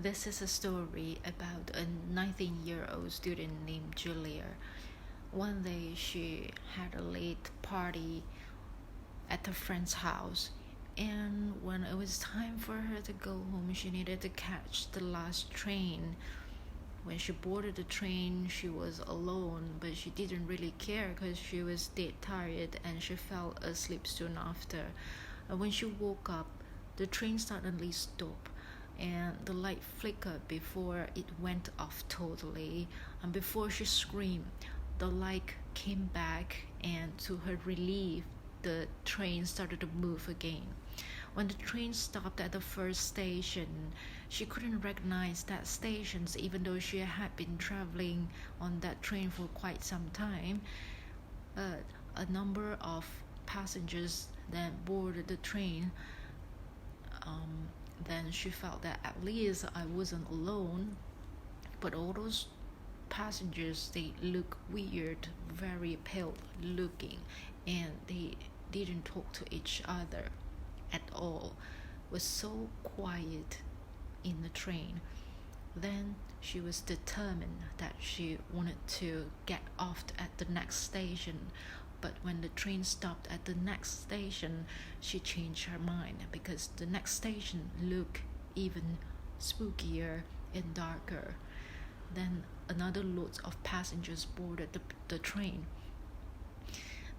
This is a story about a 19-year-old student named Julia. One day she had a late party at a friend's house, and when it was time for her to go home, she needed to catch the last train. When she boarded the train, she was alone, but she didn't really care because she was dead tired and she fell asleep soon after. And when she woke up, the train suddenly stopped and the light flickered before it went off totally. And before she screamed, the light came back, and to her relief, the train started to move again. When the train stopped at the first station, she couldn't recognize that station even though she had been traveling on that train for quite some time. A number of passengers then boarded the train. Then she felt that at least I wasn't alone. But all those passengers, they look weird, very pale looking, and they didn't talk to each other at all. It was so quiet in the train. Then she was determined that she wanted to get off at the next station. But when the train stopped at the next station, she changed her mind because the next station looked even spookier and darker. Then another load of passengers boarded the train,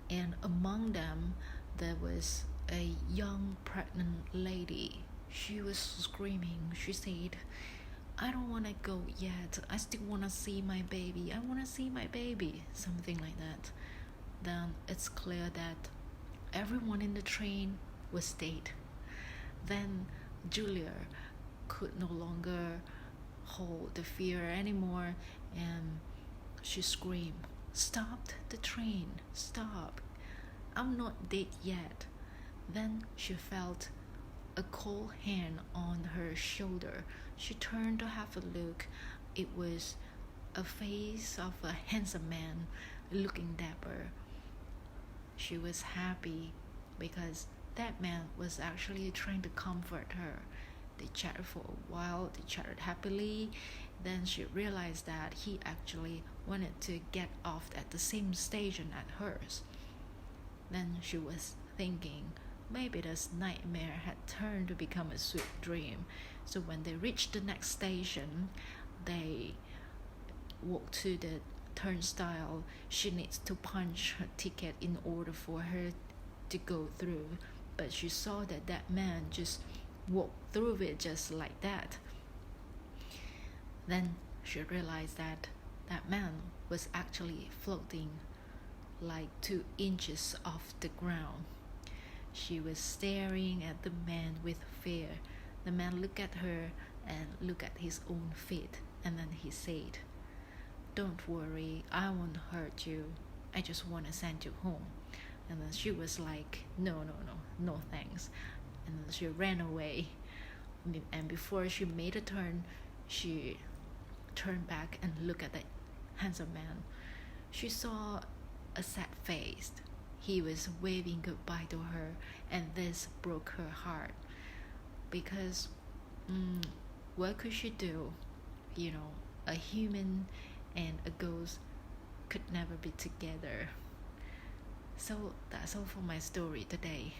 and among them there was a young pregnant lady. She was screaming. She said, "I don't want to go yet. I still want to see my baby. I want to see my baby." Something like that. Then it's clear that everyone in the train was dead. Then Julia could no longer hold the fear anymore, and she screamed, "Stop the train, stop. I'm not dead yet." Then she felt a cold hand on her shoulder. She turned to have a look. It was a face of a handsome man, looking dapper. She was happy because that man was actually trying to comfort her. They chatted for a while, they chatted happily. Then she realized that he actually wanted to get off at the same station as hers. Then she was thinking, maybe this nightmare had turned to become a sweet dream. So when they reached the next station, they walked to the turnstile. She needs to punch her ticket in order for her to go through. But she saw that that man just walked through it just like that. Then she realized that that man was actually floating like 2 inches off the ground. She was staring at the man with fear. The man looked at her and looked at his own feet, and then he said, "Don't worry, I won't hurt you. I just want to send you home." And then she was like, no thanks. And then she ran away. And before she made a turn, she turned back and looked at the handsome man. She saw a sad face. He was waving goodbye to her, and this broke her heart because what could she do? A human and a ghost could never be together. So that's all for my story today.